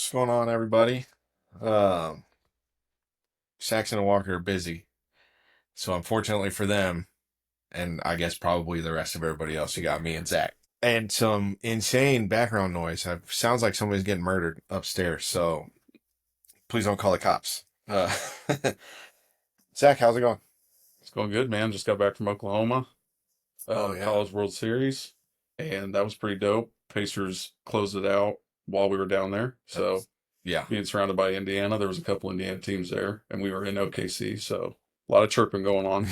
What's going on, everybody? Um, Saxon and Walker are busy, so unfortunately for them, and I guess probably the rest of everybody else, you got me and Zach. And some insane background noise. Sounds like somebody's getting murdered upstairs, so please don't call the cops. Zach, how's it going? It's going good, man. Just got back from Oklahoma, Oh, yeah. College World Series, and that was pretty dope. Pacers closed it out while we were down there. So Yeah. being surrounded by Indiana, there was a couple Indiana teams there, and we were in OKC. So a lot of chirping going on.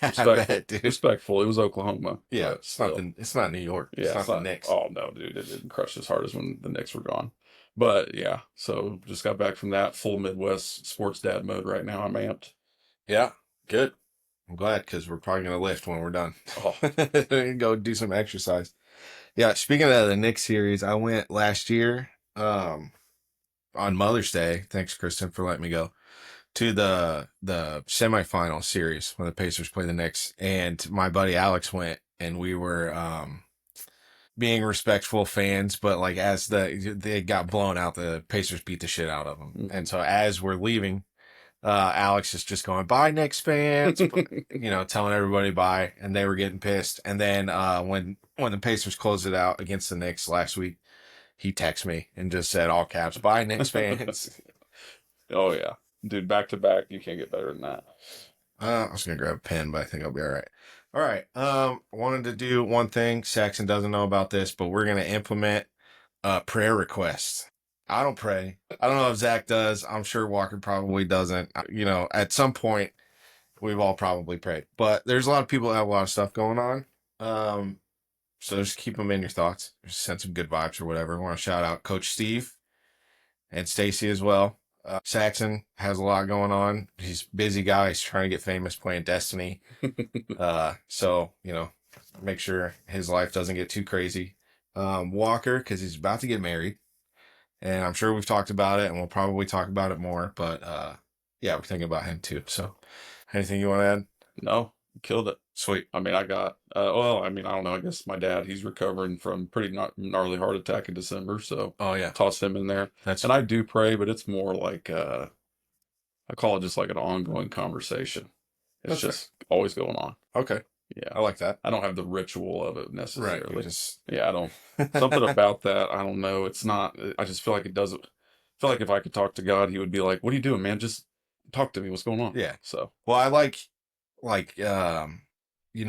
I bet, dude. Respectful. It was Oklahoma. Yeah, But still. it's not New York. Yeah, It's not the Knicks. Oh no, dude, it didn't crush as hard as when the Knicks were gone. But yeah, so just got back from that full Midwest sports dad mode right now. I'm amped. Yeah, good. I'm glad because we're probably going to lift when we're done. Oh, Go do some exercise. Yeah, speaking of the Knicks series, I went last year on Mother's Day. Thanks, Kristen, for letting me go to the semifinal series when the Pacers played the Knicks. And my buddy Alex went, and we were being respectful fans, but like as they got blown out, the Pacers beat the shit out of them. And so as we're leaving, Alex is just going, bye, Knicks fans, telling everybody bye, and they were getting pissed. And then when the Pacers closed it out against the Knicks last week, he texted me and just said, all caps, bye, Knicks fans. Oh yeah, dude, back to back, you can't get better than that. I was gonna grab a pen, but I think I'll be all right. All right. Wanted to do one thing. Saxon doesn't know about this, but we're gonna implement prayer requests. I don't pray. I don't know if Zach does. I'm sure Walker probably doesn't. At some point, we've all probably prayed. But there's a lot of people that have a lot of stuff going on. So just keep them in your thoughts. Just send some good vibes or whatever. I want to shout out Coach Steve and Stacy as well. Saxon has a lot going on. He's a busy guy. He's trying to get famous playing Destiny. So, make sure his life doesn't get too crazy. Walker, because he's about to get married. And I'm sure we've talked about it, and we'll probably talk about it more. But, yeah, we're thinking about him too. So, anything you want to add? No, killed it. Sweet. I mean, I got, I don't know. I guess my dad, he's recovering from pretty gnarly heart attack in December. So, Oh, yeah. toss him in there. And I do pray, but it's more like, I call it just like an ongoing conversation. It's just always going on. Okay. Yeah. I like that. I don't have the ritual of it necessarily. Right. Yeah, I don't. Something about that, I don't know. It's not. I just feel like it doesn't. I feel like if I could talk to God, He would be like, "What are you doing, man? Just talk to me. What's going on?" Yeah. So. Well, I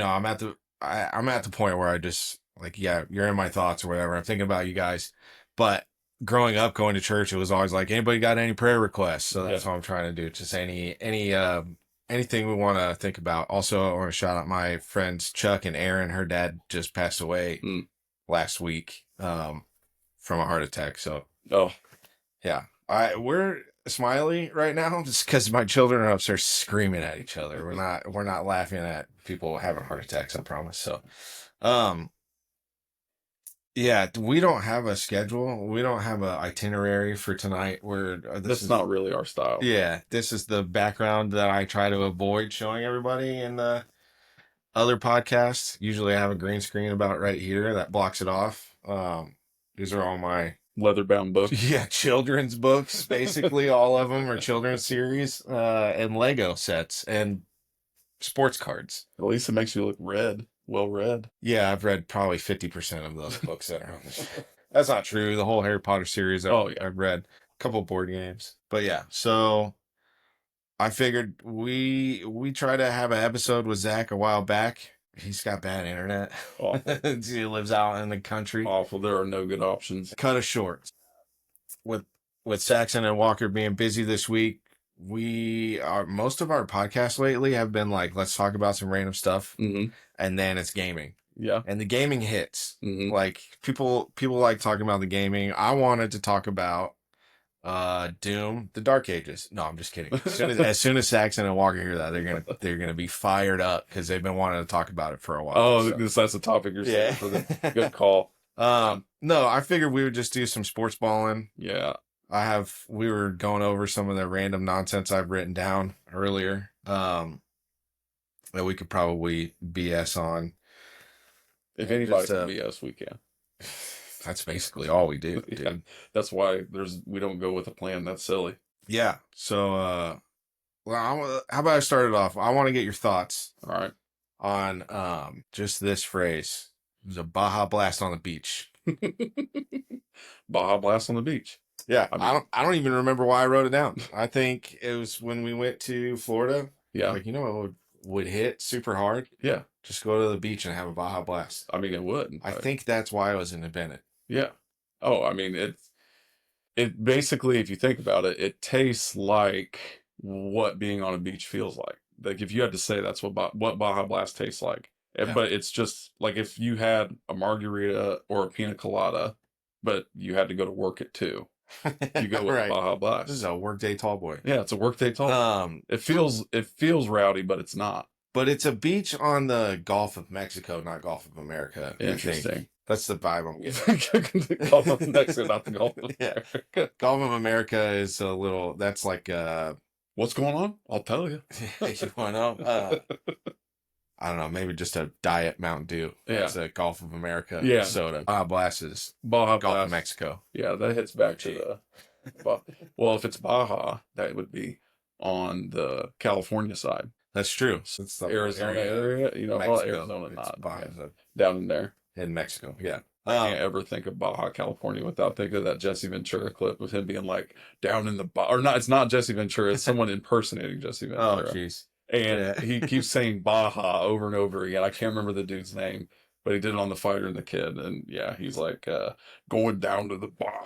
I'm at the point where I just yeah, you're in my thoughts or whatever. I'm thinking about you guys, but growing up going to church, it was always like, anybody got any prayer requests? So that's what I'm trying to do. Just anything we want to think about. Also, I want to shout out my friends Chuck and Aaron. Her dad just passed away last week from a heart attack. So, yeah, we're smiley right now just because my children are upstairs screaming at each other. We're not laughing at people having heart attacks, I promise. So, yeah, we don't have a schedule. We don't have an itinerary for tonight. This is not really our style. Yeah, this is the background that I try to avoid showing everybody in the other podcasts. Usually I have a green screen about right here that blocks it off. These are all my leather-bound books. Yeah, children's books, basically. All of them are children's series, and Lego sets and sports cards. At least it makes you look well read. Yeah, I've read probably 50% of those books that are on this. That's not true. The whole Harry Potter series, I've read a couple board games. But yeah, so I figured we try to have an episode with Zach a while back. He's got bad internet. He lives out in the country. Awful. There are no good options. Cut it short. With Saxon and Walker being busy this week, most of our podcasts lately have been like, let's talk about some random stuff, and then it's gaming. Yeah, and the gaming hits. Like people like talking about the gaming. I wanted to talk about Doom, the Dark Ages. No, I'm just kidding. As soon as Saxon and Walker hear that, they're gonna be fired up because they've been wanting to talk about it for a while. Oh, so. That's the topic you're saying for the good call. No, I figured we would just do some sports balling. Yeah. We were going over some of the random nonsense I've written down earlier, that we could probably BS on. If anybody can BS, we can. That's basically all we do, dude. Yeah, that's why we don't go with a plan. That's silly. Yeah. So, how about I start it off? I want to get your thoughts All right. on just this phrase. It was a Baja Blast on the beach. Baja Blast on the beach. Yeah, I mean, I don't even remember why I wrote it down. I think it was when we went to Florida. yeah, Like, it would hit super hard. yeah. Just go to the beach and have a Baja Blast. I mean, it would. I think that's why it was invented. Yeah. Oh, I mean, it basically, if you think about it, it tastes like what being on a beach feels like. Like if you had to say that's what Baja Blast tastes like. Yeah. But it's just like if you had a margarita or a pina colada, but you had to go to work at 2. You go with Right. Baja Blast. This is a workday tall boy. Yeah, it's a workday tall. It feels rowdy, but it's not. But it's a beach on the Gulf of Mexico, not Gulf of America. Interesting. That's the vibe I'm getting. Gulf of Mexico, not the Gulf of Yeah. America. Gulf of America is a little. That's like What's going on? I'll tell you. you want to know? I don't know. Maybe just a diet Mountain Dew. Yeah. It's a Gulf of America Yeah. soda. Baja Blast is Baja Gulf Blast. of Mexico. Yeah, that hits back to the. Well, if it's Baja, that would be on the California side. That's true. It's the Arizona area. Well, Arizona not down in there in Mexico. Yeah. I can't ever think of Baja California without thinking of that Jesse Ventura clip with him being like down in the or not. It's not Jesse Ventura. It's someone impersonating Jesse Ventura. Oh, jeez. And he keeps saying Baja over and over again. I can't remember the dude's name, but he did it on The Fighter and the Kid. And yeah, he's like going down to the Baja.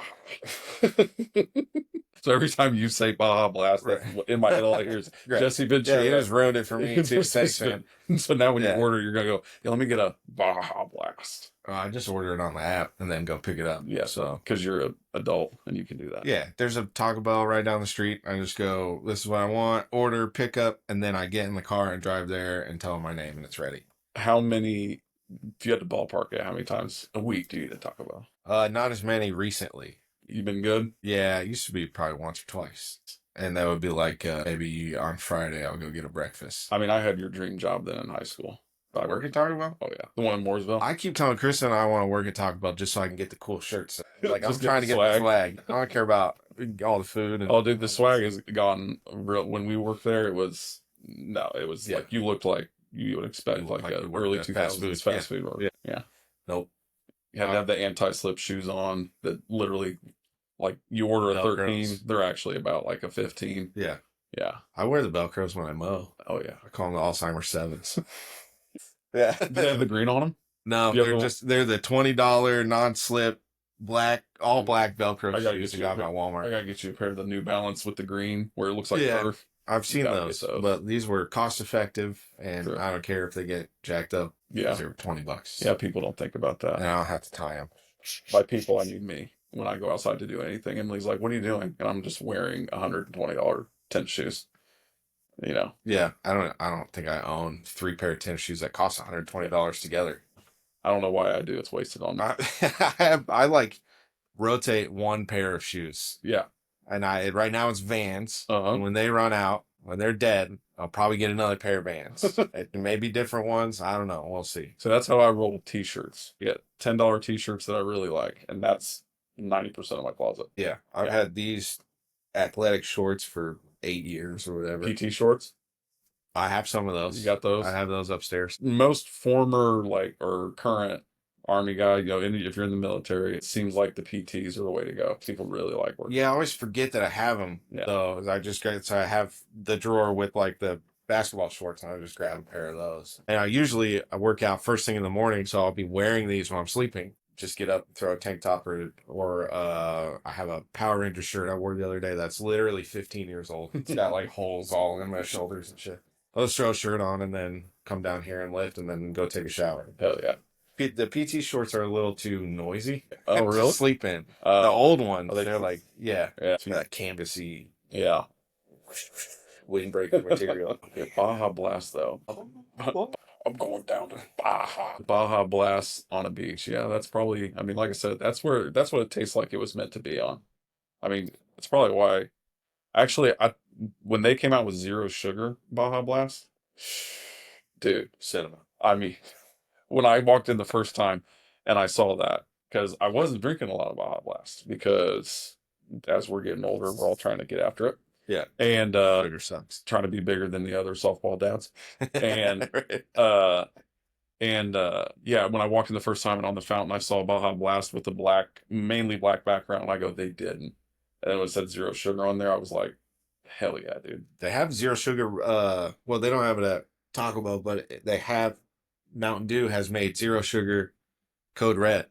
So every time you say Baja Blast, in my head all I hear is Jesse Ventura. Yeah, you just ruined it for me too. Thanks, man. So now when you order, you're gonna go, yeah, let me get a Baja Blast. I just order it on the app and then go pick it up. Yeah, so because you're an adult and you can do that. Yeah, there's a Taco Bell right down the street. I just go, this is what I want, order, pick up, and then I get in the car and drive there and tell them my name and it's ready. How many, if you had to ballpark it, how many times a week do you eat at Taco Bell? Not as many recently. You've been good? Yeah, it used to be probably once or twice. And that would be like maybe on Friday I'll go get a breakfast. I mean, I had your dream job then in high school. Work at Taco Bell? Oh, yeah. The one in Mooresville? I keep telling Kristen I want to work at Taco Bell just so I can get the cool shirts. Like, I'm trying to get swag. the flag. I don't care about all the food. And oh, dude, the swag has gotten real. When we worked there, it was like you looked like you would expect like a early 2000s fast food. Yeah. Nope. You had to have the anti-slip shoes on that literally, like, you order a 13, they're actually about like a 15. Yeah. Yeah. I wear the Velcros when I mow. Oh, yeah. I call them the Alzheimer's 7s. Yeah. Do they have the green on them? No, they're the $20 non-slip all black Velcro shoes you got at Walmart. I gotta get you a pair of the New Balance with the green where it looks like turf. I've seen those, but these were cost effective, and I don't care if they get jacked up. Yeah, they're $20. Yeah, people don't think about that. And I don't have to tie them. By people, I mean me. When I go outside to do anything, Emily's like, "What are you doing?" And I'm just wearing $120 tennis shoes. Yeah, I don't think I own 3 pair of tennis shoes that cost $120 together. I don't know why I do. It's wasted on me. I like rotate 1 pair of shoes. Yeah. And right now it's Vans. Uh-huh. And when they run out, when they're dead, I'll probably get another pair of Vans. It may be different ones. I don't know. We'll see. So that's how I roll with t-shirts. You get $10 t-shirts that I really like, and that's 90% of my closet. Yeah. I've had these athletic shorts for 8 years or whatever. PT shorts? I have some of those. You got those? I have those upstairs. Most former or current Army guy, if you're in the military, it seems like the PTs are the way to go. People really like working. Yeah, I always forget that I have them. Yeah. Though I have the drawer with like the basketball shorts, and I just grab a pair of those. And I work out first thing in the morning, so I'll be wearing these when I'm sleeping. Just get up, throw a tank top, or I have a Power Ranger shirt I wore the other day that's literally 15 years old. It's got like holes all in my shoulders and shit. I'll just throw a shirt on and then come down here and lift and then go take a shower. Hell yeah. The PT shorts are a little too noisy. Oh, really? To sleep in. The old ones, they're like, yeah. that canvasy, yeah, windbreaker material. Baja Blast, though. I'm going down to Baja Blast on a beach. Yeah, that's probably, I mean, like I said, that's what it tastes like it was meant to be on. I mean, that's probably why, actually, when they came out with 0 sugar Baja Blast, dude, Cinema. I mean, when I walked in the first time and I saw that, because I wasn't drinking a lot of Baja Blast because as we're getting older, we're all trying to get after it. Yeah. And Sugar sucks. trying to be bigger than the other softball dads. And Right. yeah, when I walked in the first time and on the fountain, I saw Baja Blast with the mainly black background. I go, they didn't. And it said zero sugar on there. I was like, hell yeah, dude. They have zero sugar. Well, they don't have it at Taco Bell, but they have Mountain Dew has made zero sugar Code Red,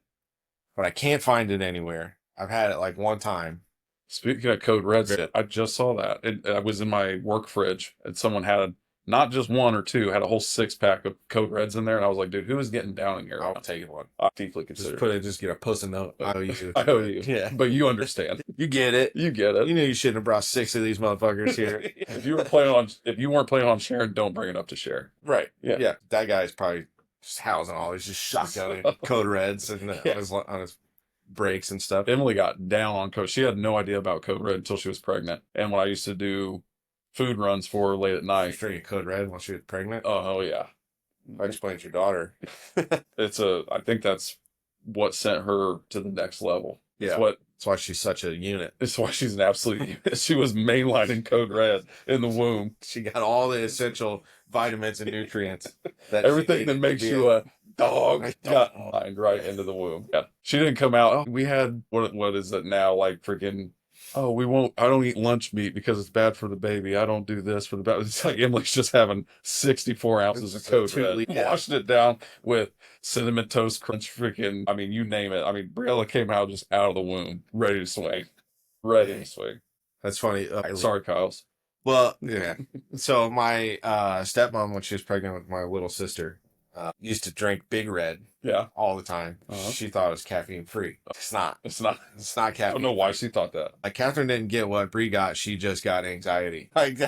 but I can't find it anywhere. I've had it like one time. Speaking of Code Red, I just saw that. I was in my work fridge and someone had not just one or two, had a whole 6-pack of Code Reds in there. And I was like, dude, who is getting down in here? I'll take one. I deeply consider Just get a post-it note. I owe you. I owe you. Yeah. But you understand. You get it. You get it. You knew you shouldn't have brought 6 of these motherfuckers here. If you weren't planning on sharing, don't bring it up to share. Right. Yeah. Yeah. That guy's probably just housing all. He's just shotgunning Code Reds and on his breaks and stuff. Emily got down on Code. She had no idea about Code Red until she was pregnant. And when I used to do food runs for her late at night. Drinking Code Red while she was pregnant? Oh, yeah. I explained to your daughter. I think that's what sent her to the next level. Yeah. That's why she's such a unit. It's why she's an absolute unit. She was mainlining Code Red in the womb. She got all the essential vitamins and nutrients. Everything that makes you a dog got lined right into the womb. Yeah. She didn't come out. We had, what is it now? Like freaking, I don't eat lunch meat because it's bad for the baby. I don't do this for the baby. It's like Emily's just having 64 ounces of Code Red. Washing it down with Cinnamon Toast Crunch, freaking, I mean, you name it. I mean, Briella came out just out of the womb, ready to swing. Ready to swing. That's funny. Sorry, Kyle's. Well, yeah. So my stepmom, when she was pregnant with my little sister, used to drink Big Red. Yeah. All the time. She thought it was caffeine free. It's not. It's not caffeine. I don't know why she thought that. Like Catherine didn't get what Bree got. She just got anxiety. Like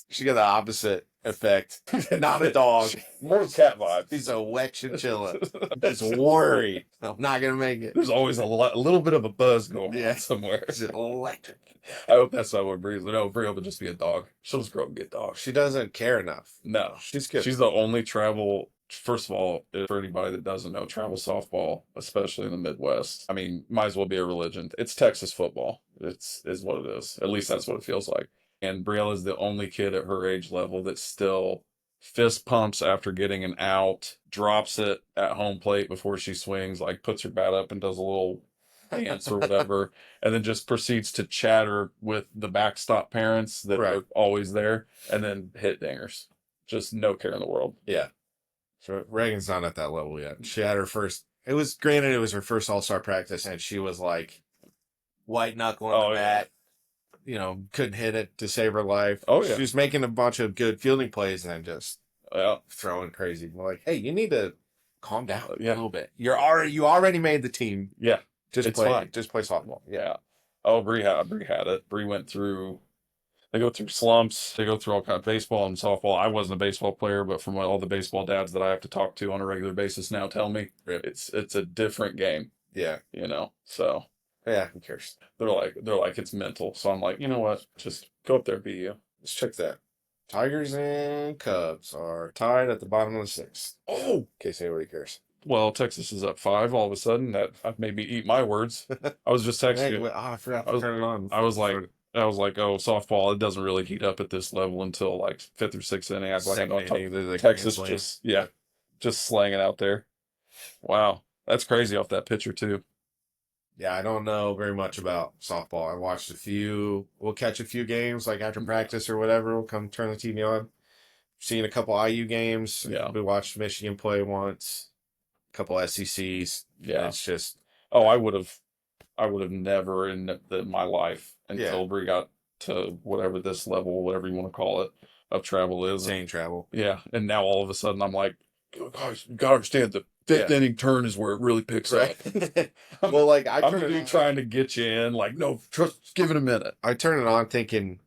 she got the opposite effect. Not a dog. More cat vibe. She's a wet chinchilla. Just worried. I'm not gonna make it. There's always a little bit of a buzz going on somewhere. It's electric. I hope that's not what Bree's. No, Bree will just be a dog. She'll just grow up and get dogs. She doesn't care enough. No, she's good. She's the only travel. First of all, for anybody that doesn't know, travel softball, especially in the Midwest, I mean, might as well be a religion. It's Texas football. Is what it is. At least that's what it feels like. And Brielle is the only kid at her age level that still fist pumps after getting an out, drops it at home plate before she swings, like puts her bat up and does a little dance or whatever, and then just proceeds to chatter with the backstop parents that are always there, and then hit dingers. Just no care in the world. Yeah. So Reagan's not at that level yet. She had her first. It was her first All-Star practice, and she was like white knuckling the bat. You know, couldn't hit it to save her life. Oh yeah, she was making a bunch of good fielding plays and then just throwing crazy. We're like, hey, you need to calm down a little bit. You already made the team. Yeah, just play softball. Yeah. Oh, Bree had it. Bree went through. They go through slumps. They go through all kinds of baseball and softball. I wasn't a baseball player, but from what all the baseball dads that I have to talk to on a regular basis now tell me, it's a different game. Yeah, you know. So yeah, who cares? They're like it's mental. So I'm like, you know what? Just go up there, be you. Let's check that. Tigers and Cubs are tied at the bottom of the 6th. Oh, in case anybody cares. Well, Texas is up 5 all of a sudden. That made me eat my words. I was just texting you. I forgot to turn it on. I was like, oh, softball, it doesn't really heat up at this level until like 5th or 6th inning. I was like, Texas just slaying it out there. Wow. That's crazy off that pitcher too. Yeah, I don't know very much about softball. I watched a few. We'll catch a few games like after practice or whatever. We'll come turn the TV on. Seen a couple IU games. Yeah. We watched Michigan play once. A couple SECs. Yeah. It's just. Oh, I would have never in my life until Bree got to whatever this level, whatever you want to call it, of travel is. Insane travel. Yeah. And now all of a sudden I'm like, guys, you gotta understand the 5th inning turn is where it really picks up. Well, like I'm trying to get you in. Like, no, just give it a minute. I turn it on thinking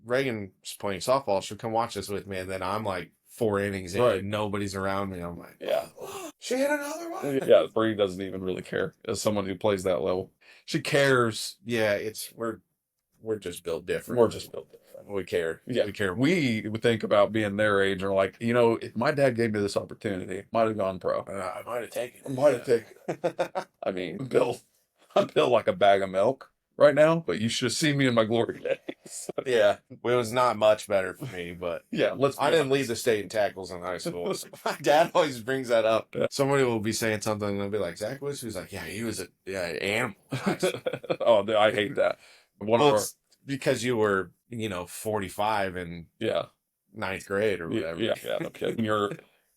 Reagan's playing softball. She'll come watch this with me, and then I'm like 4 innings in, and nobody's around me. I'm like, she hit another one. Yeah, Bree doesn't even really care as someone who plays that level. She cares. Yeah, we're we're just built different. We're just built different. We care. Yeah, We care. We would think about being their age and like, if my dad gave me this opportunity, might have gone pro. I might have taken it. I might have taken it. I mean, I'm built like a bag of milk right now, but you should see me in my glory days. Yeah, it was not much better for me, but Yeah, I didn't lead the state in tackles in high school. My dad always brings that up. Yeah. Somebody will be saying something and they'll be like, Zach Woods? He's like, yeah, he was an animal. Oh, I hate that. It's because you were, 45 in yeah, ninth grade or whatever. yeah. Okay.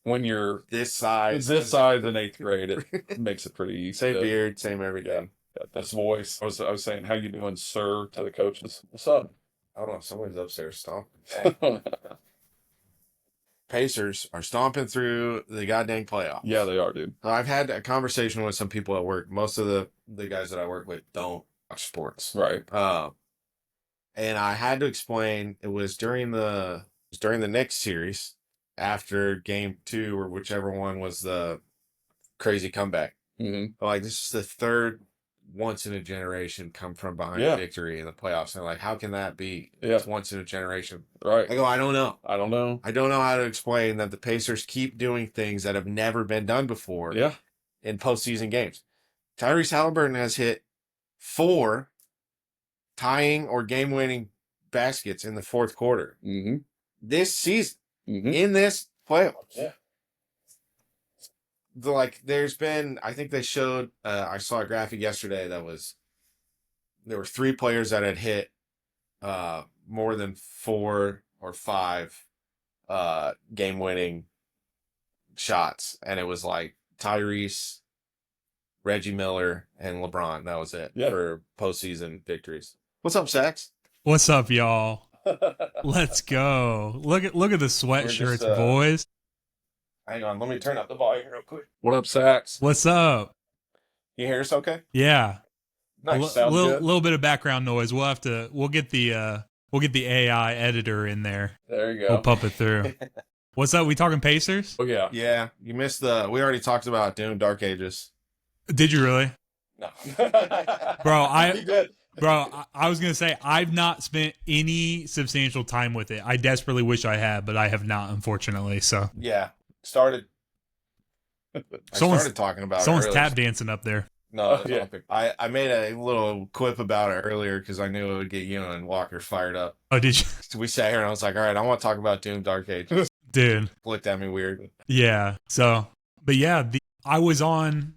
When you're This size in 8th grade, it makes it pretty easy. Same beard, same everything. Got this voice. I was saying, how you doing, sir, to the coaches. What's up? I don't know. Somebody's upstairs stomping. Pacers are stomping through the goddamn playoffs. Yeah, they are, dude. I've had a conversation with some people at work. Most of the guys that I work with don't watch sports. Right. And I had to explain it was during the Knicks series after game 2 or whichever one was the crazy comeback. Mm-hmm. Like, this is the third once in a generation come from behind victory in the playoffs. And like, how can that be? Yeah. It's once in a generation. Right. I go, I don't know. I don't know how to explain that the Pacers keep doing things that have never been done before in postseason games. Tyrese Halliburton has hit 4 tying or game-winning baskets in the fourth quarter. Mm-hmm. This season, in this playoffs. Yeah. There's been, I think they showed, I saw a graphic yesterday there were 3 players that had hit more than 4 or 5 game-winning shots. And it was like Tyrese, Reggie Miller, and LeBron. That was it for postseason victories. What's up, Sax? What's up, y'all? Let's go. Look at the sweatshirts, boys. Hang on, let me turn up the volume real quick. What up, Sax? What's up? You hear us okay? Yeah. Nice. Little bit of background noise. We'll get the AI editor in there. There you go. We'll pump it through. What's up? We talking Pacers? Oh yeah. Yeah. You missed we already talked about Doom Dark Ages. Did you really? No. Bro, He did. Bro, I was going to say, I've not spent any substantial time with it. I desperately wish I had, but I have not, unfortunately. So yeah. Started talking about someone's it tap dancing up there. No, I made a little quip about it earlier because I knew it would get you and Walker fired up. Oh, did you? We sat here and I was like, all right, I want to talk about Doom Dark Ages. Dude. Looked at me weird. Yeah. So, but yeah, I was on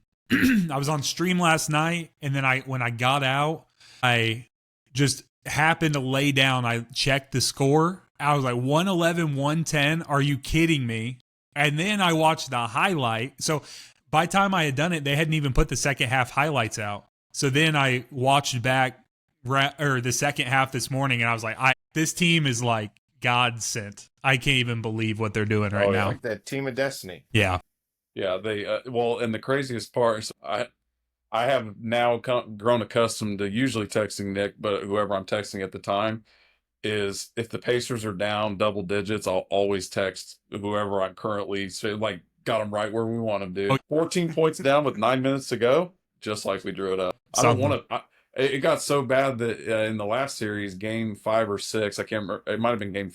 I was on stream last night, and then when I got out, I just happened to lay down. I checked the score. I was like 111, 110. Are you kidding me? And then I watched the highlight. So by the time I had done it, they hadn't even put the second half highlights out. So then I watched back the second half this morning, and I was like, this team is like God sent. I can't even believe what they're doing right now. Like that team of destiny. Yeah. Yeah, they and the craziest part is I have now grown accustomed to usually texting Nick, but whoever I'm texting at the time is if the Pacers are down double digits, I'll always text whoever I'm currently got them right where we want them, dude. 14 points down with 9 minutes to go, just like we drew it up. I don't want to. It got so bad that in the last series, game 5 or 6, I can't remember. It might have been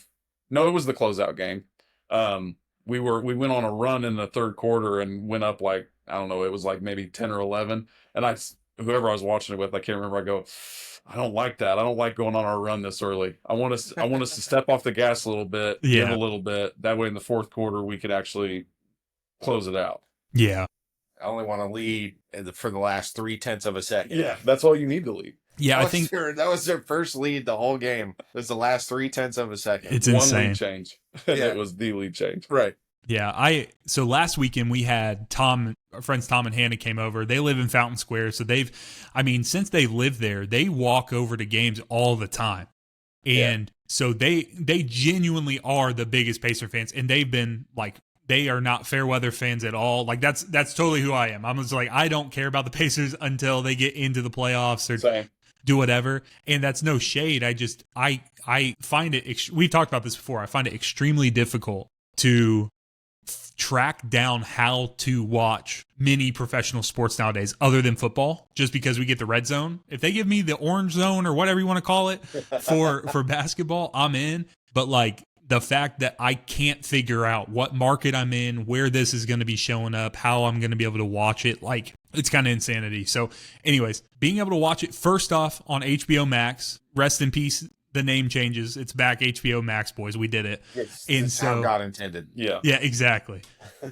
no, it was the closeout game. We went on a run in the third quarter and went up I don't know, it was like maybe 10 or 11. And whoever I was watching it with, I can't remember. I go, I don't like that. I don't like going on our run this early. I want us to step off the gas a little bit, give a little bit. That way in the fourth quarter, we could actually close it out. Yeah. I only want to lead for the last 0.3 of a second. Yeah, that's all you need to lead. Yeah, I think that was their first lead the whole game. It was the last 0.3 of a second. It's insane. One lead change. It was the lead change. Right. Yeah, so last weekend we had our friends Tom and Hannah came over. They live in Fountain Square, so since they live there, they walk over to games all the time. And so they genuinely are the biggest Pacer fans, and they've been they are not fair weather fans at all. That's totally who I am. I'm just I don't care about the Pacers until they get into the playoffs or do whatever. And that's no shade. I find it, we've talked about this before. I find it extremely difficult to track down how to watch many professional sports nowadays other than football, just because we get the red zone. If they give me the orange zone or whatever you want to call it for basketball, I'm in. But like the fact that I can't figure out what market I'm in, where this is going to be showing up, how I'm going to be able to watch it, like it's kind of insanity. So anyways, being able to watch it first off on HBO Max, rest in peace, the name changes. It's back HBO Max, boys. We did it. It's how God intended. Yeah. Yeah, exactly.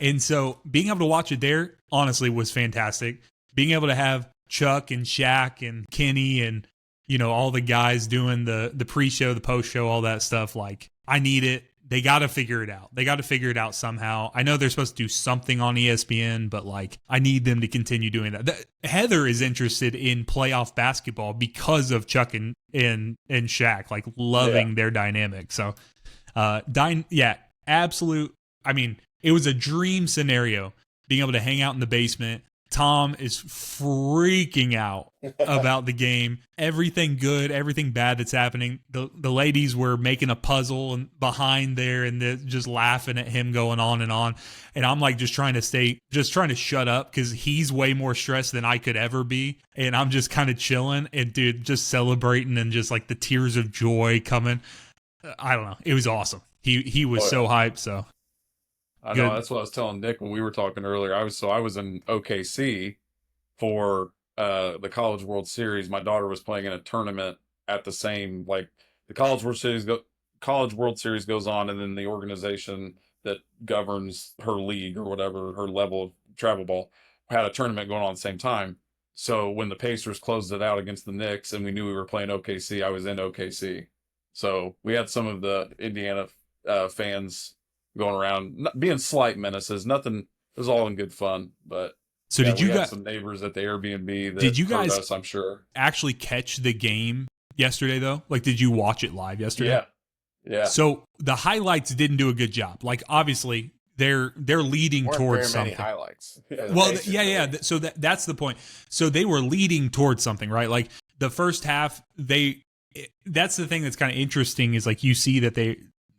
And so being able to watch it there, honestly, was fantastic. Being able to have Chuck and Shaq and Kenny and, you know, all the guys doing the pre-show, the post-show, all that stuff, like, I need it. They got to figure it out. They got to figure it out somehow. I know they're supposed to do something on ESPN, but like I need them to continue doing that. Heather is interested in playoff basketball because of Chuck and Shaq, like loving their dynamic. So, absolute. I mean, it was a dream scenario being able to hang out in the basement. Tom is freaking out about the game. Everything good, everything bad that's happening. The ladies were making a puzzle and behind there and just laughing at him going on. And I'm like just trying to shut up because he's way more stressed than I could ever be. And I'm just kind of chilling and dude, just celebrating and just like the tears of joy coming. I don't know. It was awesome. He was so hyped. So. I know, that's what I was telling Nick when we were talking earlier. I was in OKC for the College World Series. My daughter was playing in a tournament at the same, like the College World Series goes on, and then the organization that governs her league or whatever, her level of travel ball, had a tournament going on at the same time. So when the Pacers closed it out against the Knicks and we knew we were playing OKC, I was in OKC. So we had some of the Indiana fans going around being slight menaces. Nothing. It was all in good fun. But so did you guys some neighbors at the Airbnb that did you guys heard us, I'm sure, actually catch the game yesterday though? Like, did you watch it live yesterday? Yeah. So the highlights didn't do a good job. Like, obviously they're leading towards something. Many highlights. Well, yeah. So that's the point. So they were leading towards something, right? Like the first half, that's the thing that's kind of interesting is like you see that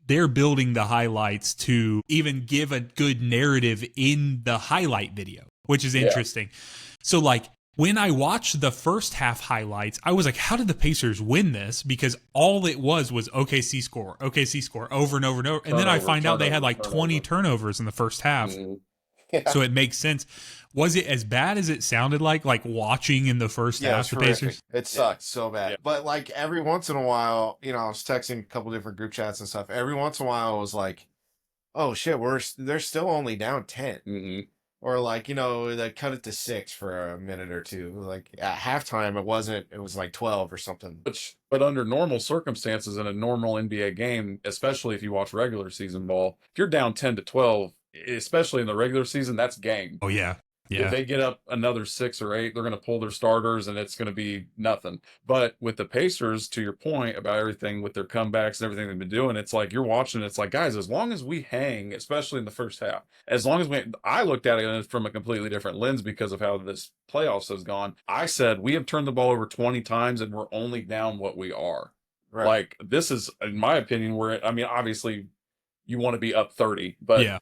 they're building the highlights to even give a good narrative in the highlight video, which is interesting. So like when I watched the first half highlights, I was like, how did the Pacers win this? Because all it was OKC score over and over and over. And then I find out they had like 20 turnovers in the first half. Yeah. So it makes sense. Was it as bad as it sounded like watching in the first half the Pacers? It sucked so bad. Yeah. But like every once in a while, you know, I was texting a couple different group chats and stuff. Every once in a while, I was like, oh shit, they're still only down 10. Mm-hmm. Or like, you know, they cut it to 6 for a minute or two. Like at halftime, it was like 12 or something. But under normal circumstances in a normal NBA game, especially if you watch regular season ball, if you're down 10 to 12, especially in the regular season, that's game. Oh yeah. Yeah. If they get up another 6 or 8, they're going to pull their starters and it's going to be nothing. But with the Pacers, to your point about everything with their comebacks and everything they've been doing, it's like you're watching, it's like, guys, as long as we hang, especially in the first half, I looked at it from a completely different lens because of how this playoffs has gone. I said, we have turned the ball over 20 times and we're only down what we are. Right. Like, this is, in my opinion, obviously, you want to be up 30, but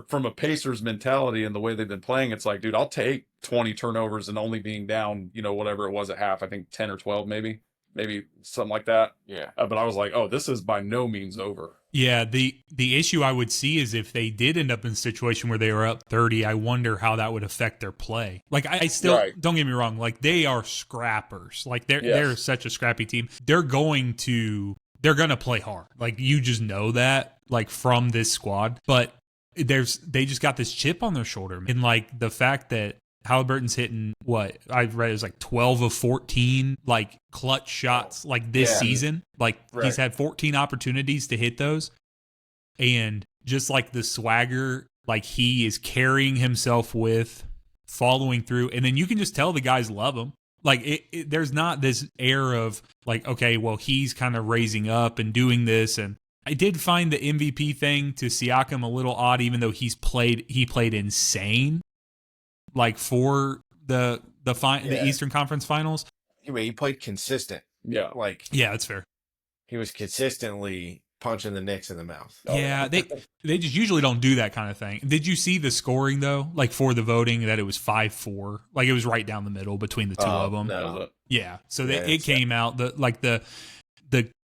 from a Pacers mentality and the way they've been playing, it's like, dude, I'll take 20 turnovers and only being down, you know, whatever it was at half, I think 10 or 12, maybe something like that. Yeah. But I was like, oh, this is by no means over. Yeah. The issue I would see is if they did end up in a situation where they were up 30, I wonder how that would affect their play. Like I still, don't get me wrong. Like they are scrappers. Like they're such a scrappy team. They're going to play hard. Like you just know that, like from this squad, but they just got this chip on their shoulder. And like the fact that Halliburton's hitting what I read it was like 12 of 14 like clutch shots like this season. Like he's had 14 opportunities to hit those. And just like the swagger, like he is carrying himself with, following through. And then you can just tell the guys love him. Like there's not this air of like, okay, well, he's kind of raising up and doing this. And I did find the MVP thing to Siakam a little odd, even though he played insane, like for the Eastern Conference Finals. Anyway, he played consistent. Yeah, like that's fair. He was consistently punching the Knicks in the mouth. Yeah, they just usually don't do that kind of thing. Did you see the scoring though? Like for the voting, that it was 5-4. Like it was right down the middle between the two of them. No. Yeah, so Yeah, it came out the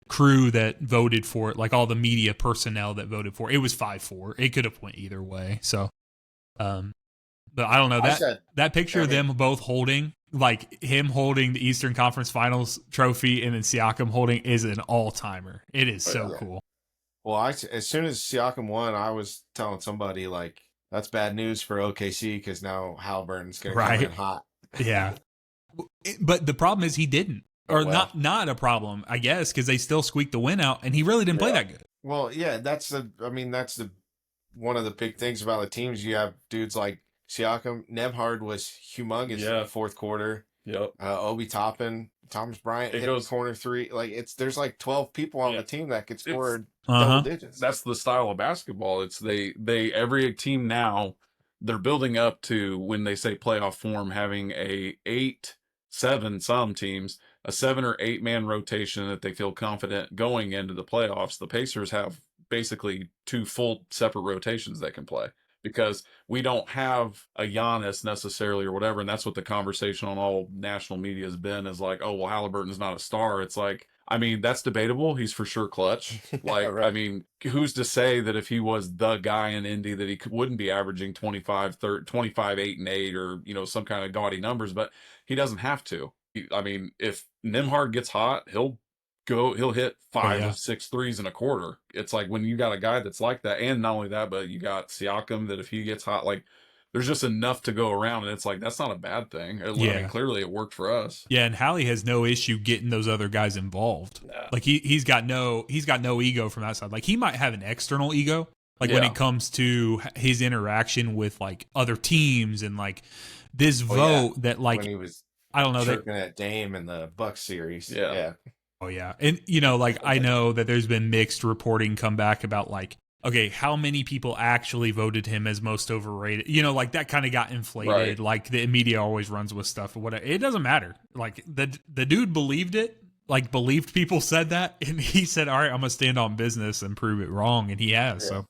crew that voted for it, like all the media personnel that voted for it was 5-4. It could have went either way. So, but I don't know that picture of them both holding, like him holding the Eastern Conference Finals trophy and then Siakam holding, is an all timer. It is so cool. Well, as soon as Siakam won, I was telling somebody like that's bad news for OKC because now Halliburton's going to come in hot. Yeah, but the problem is he didn't. Or not a problem, I guess, because they still squeaked the win out, and he really didn't play that good. Well, yeah, that's one of the big things about the teams. You have dudes like Siakam. Nembhard was humongous in the fourth quarter. Yep. Obi Toppin, Thomas Bryant hit corner three. Like there's like 12 people on the team that could score double digits. That's the style of basketball. It's they every team now, they're building up to when they say playoff form, having a 7 some teams, a 7 or 8 man rotation that they feel confident going into the playoffs. The Pacers have basically 2 full separate rotations they can play because we don't have a Giannis necessarily or whatever. And that's what the conversation on all national media has been, is like, oh, well, Halliburton's not a star. It's like, I mean, that's debatable. He's for sure clutch. Like, I mean, who's to say that if he was the guy in Indy that he wouldn't be averaging 25, 8 and 8 or, some kind of gaudy numbers, but he doesn't have to. I mean, if Nembhard gets hot, he'll hit 5 or 6 threes in a quarter. It's like when you got a guy that's like that, and not only that, but you got Siakam that if he gets hot, like there's just enough to go around, and it's like that's not a bad thing. I mean, clearly it worked for us. Yeah, and Hallie has no issue getting those other guys involved. Yeah. Like he's got no ego from that side. Like he might have an external ego, like when it comes to his interaction with like other teams and like this vote that like when he was I don't know chirping at Dame in the Bucks series. Yeah. Oh yeah, and like I know that there's been mixed reporting come back about like, okay, how many people actually voted him as most overrated? Like that kind of got inflated. Right. Like the media always runs with stuff or whatever. It doesn't matter. Like the dude believed it. Like believed people said that, and he said, "All right, I'm gonna stand on business and prove it wrong," and he has. Yeah. So,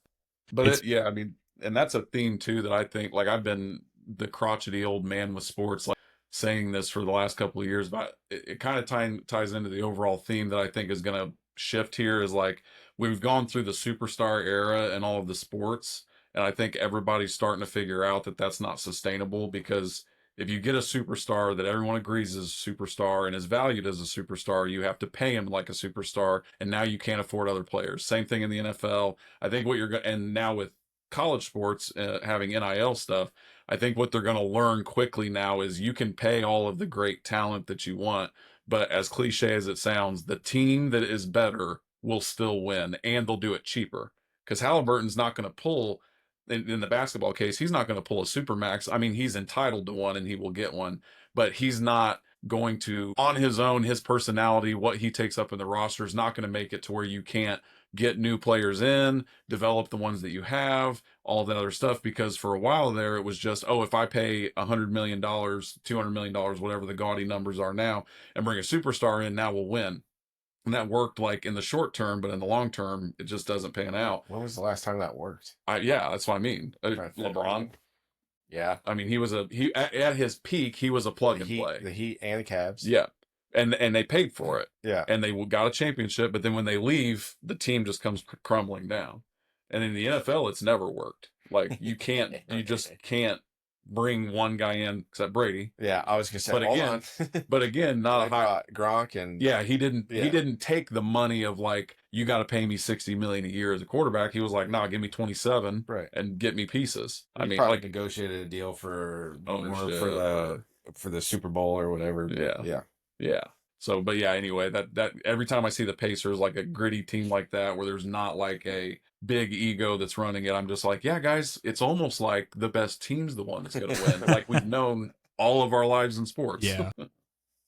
but I mean, and that's a theme too that I think like I've been the crotchety old man with sports, like saying this for the last couple of years, but it kind of ties into the overall theme that I think is going to shift here is like we've gone through the superstar era and all of the sports, and I think everybody's starting to figure out that that's not sustainable, because if you get a superstar that everyone agrees is a superstar and is valued as a superstar, you have to pay him like a superstar, and now you can't afford other players. Same thing in the NFL. I think what you're going, and now with college sports having NIL stuff, I think what they're going to learn quickly now is you can pay all of the great talent that you want, but as cliche as it sounds, the team that is better will still win, and they'll do it cheaper. Because Halliburton's not going to pull, in the basketball case, he's not going to pull a supermax. I mean, he's entitled to one and he will get one, but he's not going to, on his own, his personality, what he takes up in the roster is not going to make it to where you can't get new players in, develop the ones that you have, all that other stuff. Because for a while there, it was just, oh, if I pay $100 million, $200 million, whatever the gaudy numbers are now, and bring a superstar in, now we'll win. And that worked like in the short term, but in the long term, it just doesn't pan out. When was the last time that worked? Yeah, that's what I mean. LeBron. Yeah. I mean, he at his peak, he was a plug and play. The Heat and the Cavs. Yeah. And they paid for it. Yeah. And they got a championship, but then when they leave, the team just comes crumbling down. And in the NFL, it's never worked. Like you just can't bring one guy in except Brady. Yeah, I was gonna say. But again, not a high Gronk and he didn't take the money of like, you got to pay me $60 million a year as a quarterback. He was like, nah, give me 27, right, and get me pieces. I mean, probably like negotiated a deal for the Super Bowl or whatever. Yeah. So, but yeah, anyway, that every time I see the Pacers, like a gritty team like that, where there's not like a big ego that's running it, I'm just like, yeah, guys, it's almost like the best team's the one that's going to win. Like we've known all of our lives in sports. Yeah.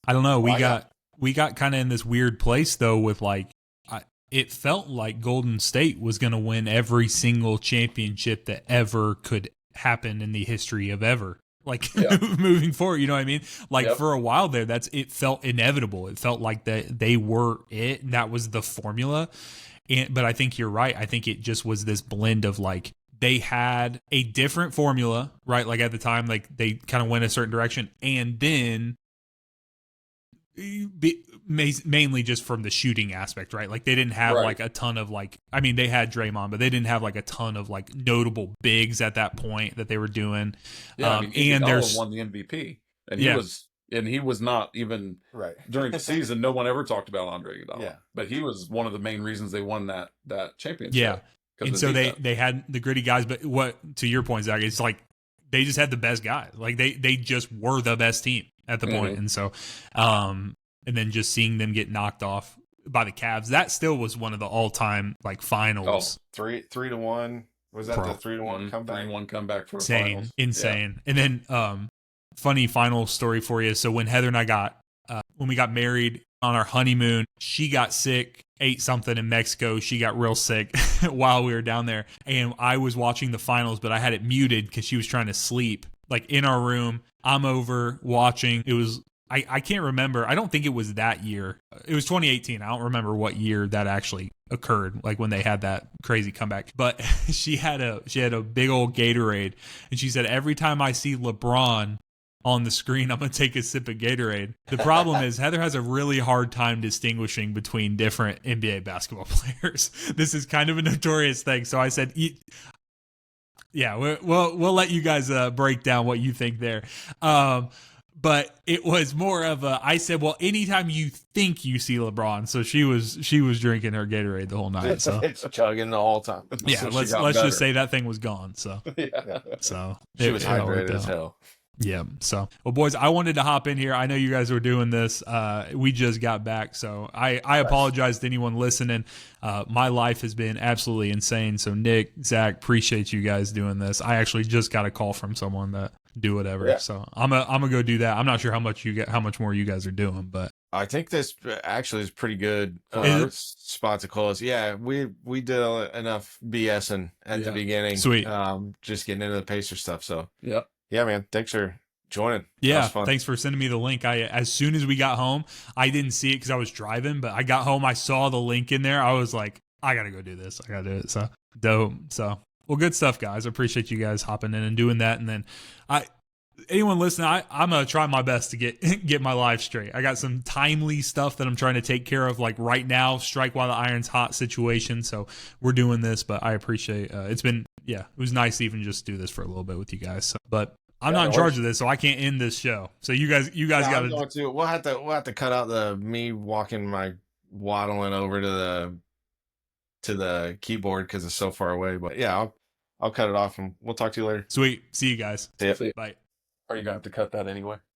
I don't know. We got kind of in this weird place though, with like, it felt like Golden State was going to win every single championship that ever could happen in the history of ever. like Yeah. moving forward. You know what I mean? Like Yep. for a while there, it felt inevitable. It felt like that they were it, and that was the formula. But I think you're right. I think it just was this blend of like they had a different formula, right? Like at the time, like they kind of went a certain direction, and then mainly just from the shooting aspect, right? Like they didn't have Right. like a ton of like, I mean, they had Draymond, but they didn't have like a ton of like notable bigs at that point that they were doing. Yeah, I mean, And Iguodala there's won the MVP, and Yeah. he was not even Right. during the season. No one ever talked about Andre Iguodala. Yeah. But he was one of the main reasons they won that championship. Yeah. 'Cause And of so defense. they had the gritty guys, but what to your point, Zach, it's like they just had the best guys. Like they just were the best team at the point. Mhm. And so and then just seeing them get knocked off by the Cavs, that still was one of the all-time like finals. 3-1. Was that Bro. the 3-1 Mhm. comeback? 3-1 comeback for the Insane, finals. insane. And then funny final story for you. So when Heather and I got when we got married on our honeymoon, she got sick, ate something in Mexico. She got real sick while we were down there, and I was watching the finals, but I had it muted because she was trying to sleep. Like in our room, I'm over watching. It was I can't remember. I don't think it was that year. It was 2018. I don't remember what year that actually occurred, like when they had that crazy comeback. But she had a big old Gatorade, and she said every time I see LeBron on the screen, I'm gonna take a sip of Gatorade. The problem is Heather has a really hard time distinguishing between different NBA basketball players. This is kind of a notorious thing. So I said, yeah, we'll let you guys break down what you think there. But it was more of I said, well, anytime you think you see LeBron, so she was drinking her Gatorade the whole night. So It's chugging the whole time. yeah, So she let's got just better. say that thing was gone. So Yeah. so She was it all worked hydrated as out. hell. Yeah. So, well, boys, I wanted to hop in here. I know you guys were doing this. We just got back. So I apologize to anyone listening. My life has been absolutely insane. So Nick, Zach, appreciate you guys doing this. I actually just got a call from someone that do whatever. Yeah. So I'm gonna go do that. I'm not sure how much more you guys are doing, but I think this actually is pretty good Is it? spot to close. Yeah, we did enough BSing at the Yeah. beginning. Sweet. Just getting into the Pacer stuff. So Yep. yeah, man, thanks for joining. That yeah, was fun. thanks for sending me the link. As soon as we got home, I didn't see it because I was driving, but I got home, I saw the link in there. I was like, I gotta go do this. I gotta do it. So dope. So well, good stuff, guys. I appreciate you guys hopping in and doing that. And then anyone listening, I'm gonna try my best to get my life straight. I got some timely stuff that I'm trying to take care of, like right now, strike while the iron's hot situation. So we're doing this, but I appreciate it was nice to even just do this for a little bit with you guys. So, but I'm not in charge of this, so I can't end this show. So you guys got to. We'll have to cut out the me waddling over to the keyboard because it's so far away. But yeah, I'll cut it off and we'll talk to you later. Sweet. See you guys. See ya. See ya. Bye. Are you gonna have to cut that anyway?